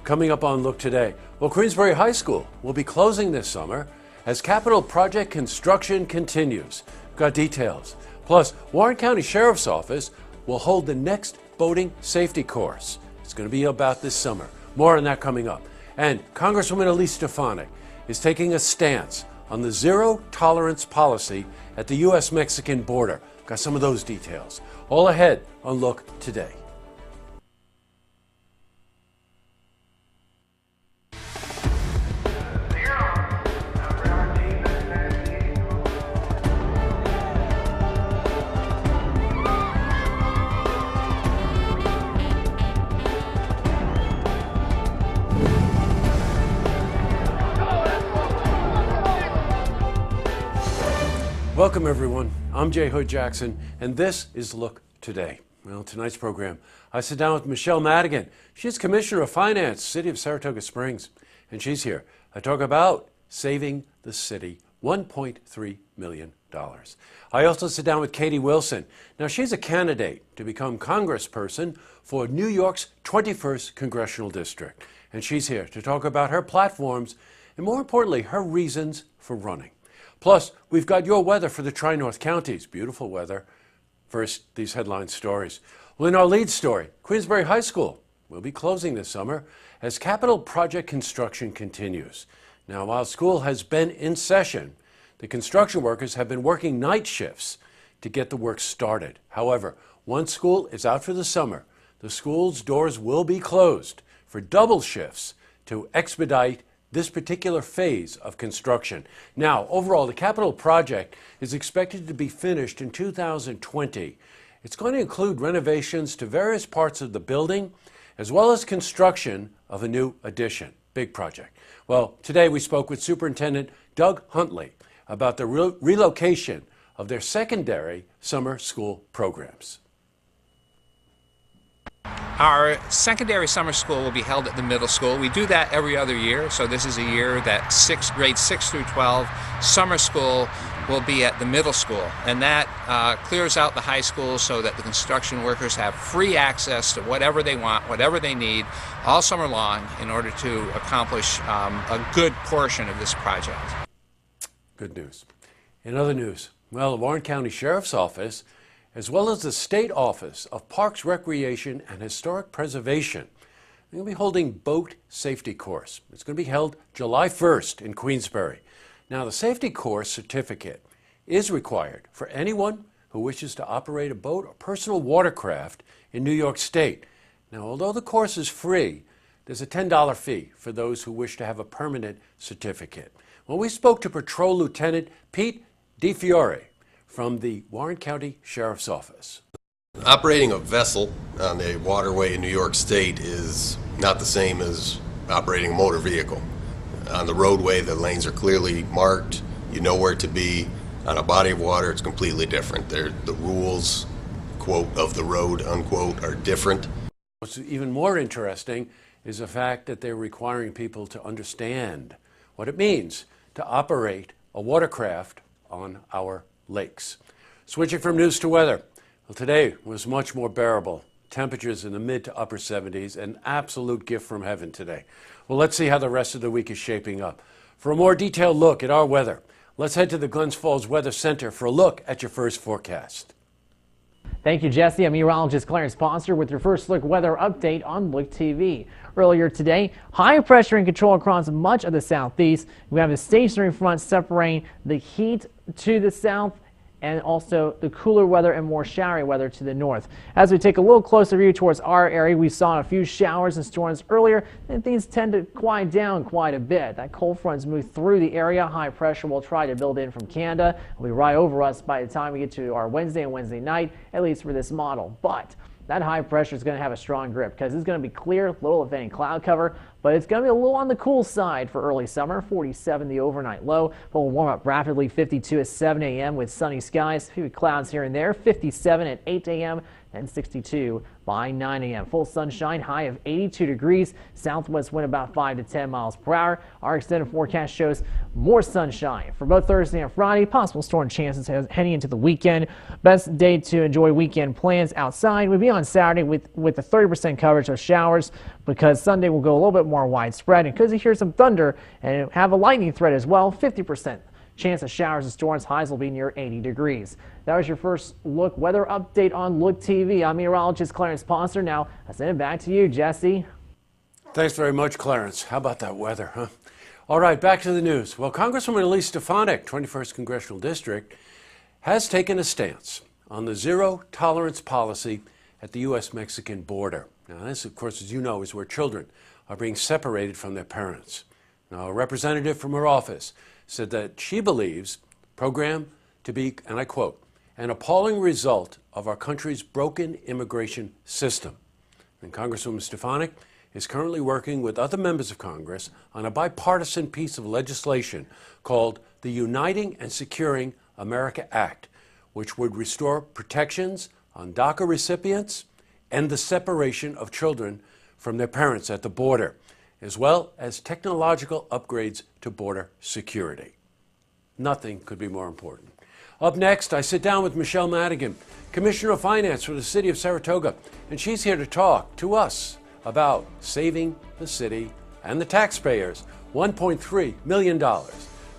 Coming up on Look Today, well, Queensbury High School will be closing this summer as capital project construction continues. Got details. Plus, Warren County Sheriff's Office will hold the next boating safety course. It's going to be about this summer. More on that coming up. And Congresswoman Elise Stefanik is taking a stance on the zero tolerance policy at the U.S.-Mexican border. Got some of those details. All ahead on Look Today. Welcome, everyone. I'm Jay Hood Jackson, and this is Look Today. Well, tonight's program, I sit down with Michelle Madigan. She's Commissioner of Finance, City of Saratoga Springs, and she's here. I talk about saving the city $1.3 million. I also sit down with Katie Wilson. Now, she's a candidate to become congressperson for New York's 21st Congressional District, and she's here to talk about her platforms and, more importantly, her reasons for running. Plus, we've got your weather for the Tri-North counties. Beautiful weather. First, these headline stories. Well, in our lead story, Queensbury High School will be closing this summer as capital project construction continues. Now, while school has been in session, the construction workers have been working night shifts to get the work started. However, once school is out for the summer, the school's doors will be closed for double shifts to expedite this particular phase of construction. Now, overall, the capital project is expected to be finished in 2020. It's going to include renovations to various parts of the building, as well as construction of a new addition. Big project. Well, today we spoke with Superintendent Doug Huntley about the relocation of their secondary summer school programs. Our secondary summer school will be held at the middle school. We do that every other year, so this is a year that grades 6 through 12 summer school will be at the middle school, and that clears out the high school so that the construction workers have free access to whatever they want, whatever they need, all summer long in order to accomplish a good portion of this project. Good news. In other news, well, the Warren County Sheriff's Office, as well as the State Office of Parks, Recreation, and Historic Preservation, they're going to be holding boat safety course. It's going to be held July 1st in Queensbury. Now, the safety course certificate is required for anyone who wishes to operate a boat or personal watercraft in New York State. Now, although the course is free, there's a $10 fee for those who wish to have a permanent certificate. Well, we spoke to Patrol Lieutenant Pete DiFiore from the Warren County Sheriff's Office. Operating a vessel on a waterway in New York State is not the same as operating a motor vehicle. On the roadway, the lanes are clearly marked. You know where to be. On a body of water, it's completely different. The rules, quote, of the road, unquote, are different. What's even more interesting is the fact that they're requiring people to understand what it means to operate a watercraft on our lakes. Switching from news to weather. Well, today was much more bearable. Temperatures in the mid to upper 70s, an absolute gift from heaven today. Well, let's see how the rest of the week is shaping up. For a more detailed look at our weather, let's head to the Glens Falls Weather Center for a look at your first forecast. Thank you, Jesse. I'm meteorologist Clarence Foster with your first look weather update on Look TV. Earlier today, high pressure in control across much of the southeast. We have a stationary front separating the heat to the south and also the cooler weather and more showery weather to the north. As we take a little closer view towards our area, we saw a few showers and storms earlier, and things tend to quiet down quite a bit. That cold front's moved through the area. High pressure will try to build in from Canada. It'll be right over us by the time we get to our Wednesday and Wednesday night, at least for this model. But that high pressure is going to have a strong grip because it's going to be clear, little if any cloud cover, but it's going to be a little on the cool side for early summer. 47 the overnight low, but will warm up rapidly. 52 at 7 a.m. with sunny skies, a few clouds here and there. 57 at 8 a.m. and 62 by 9 a.m. Full sunshine, high of 82 degrees. Southwest wind about 5 to 10 miles per hour. Our extended forecast shows more sunshine for both Thursday and Friday. Possible storm chances heading into the weekend. Best day to enjoy weekend plans outside would be on Saturday with a 30% coverage of showers, because Sunday will go a little bit more widespread and could hear some thunder and have a lightning threat as well. 50% chance of showers and storms. Highs will be near 80 degrees. That was your first look weather update on Look TV. I'm meteorologist Clarence Ponster. Now I send it back to you, Jesse. Thanks very much, Clarence. How about that weather, huh? All right, back to the news. Well, Congresswoman Elise Stefanik, 21st Congressional District, has taken a stance on the zero-tolerance policy at the U.S.-Mexican border. Now, this, of course, as you know, is where children are being separated from their parents. Now, a representative from her office said that she believes the program to be, and I quote, an appalling result of our country's broken immigration system. And Congresswoman Stefanik is currently working with other members of Congress on a bipartisan piece of legislation called the Uniting and Securing America Act, which would restore protections on DACA recipients and the separation of children from their parents at the border, as well as technological upgrades to border security. Nothing could be more important. Up next, I sit down with Michelle Madigan, Commissioner of Finance for the City of Saratoga, and she's here to talk to us about saving the city and the taxpayers $1.3 million.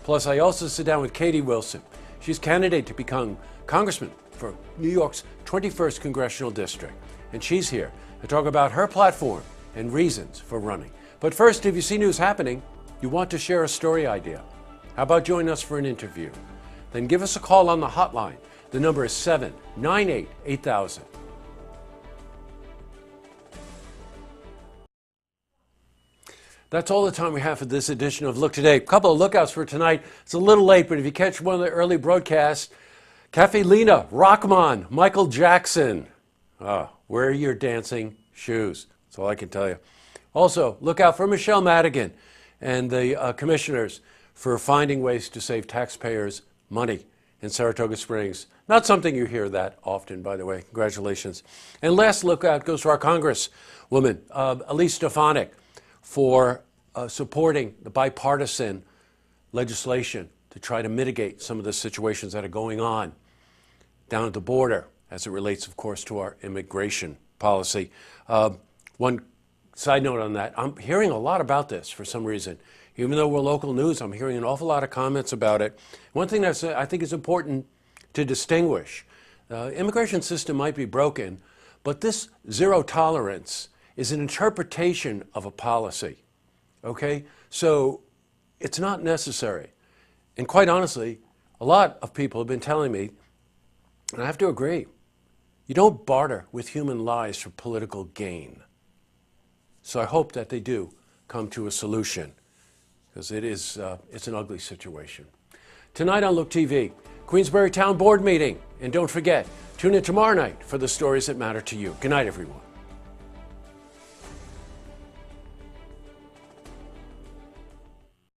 Plus, I also sit down with Katie Wilson. She's candidate to become Congressman for New York's 21st Congressional District, and she's here to talk about her platform and reasons for running. But first, if you see news happening, you want to share a story idea, how about joining us for an interview? Then give us a call on the hotline. The number is 798-8000. That's all the time we have for this edition of Look Today. A couple of lookouts for tonight. It's a little late, but if you catch one of the early broadcasts, Cafe Lena, Rockman, Michael Jackson. Wear your dancing shoes. That's all I can tell you. Also, look out for Michelle Madigan and the commissioners for finding ways to save taxpayers money in Saratoga Springs. Not something you hear that often, by the way. Congratulations. And last lookout goes to our Congresswoman, Elise Stefanik, for supporting the bipartisan legislation to try to mitigate some of the situations that are going on down at the border as it relates, of course, to our immigration policy. One side note on that, I'm hearing a lot about this for some reason. Even though we're local news, I'm hearing an awful lot of comments about it. One thing that I think is important to distinguish, the immigration system might be broken, but this zero tolerance is an interpretation of a policy, okay? So it's not necessary. And quite honestly, a lot of people have been telling me, and I have to agree, you don't barter with human lives for political gain. So I hope that they do come to a solution, because it's an ugly situation. Tonight on Look TV, Queensbury Town Board meeting. And don't forget, tune in tomorrow night for the stories that matter to you. Good night, everyone.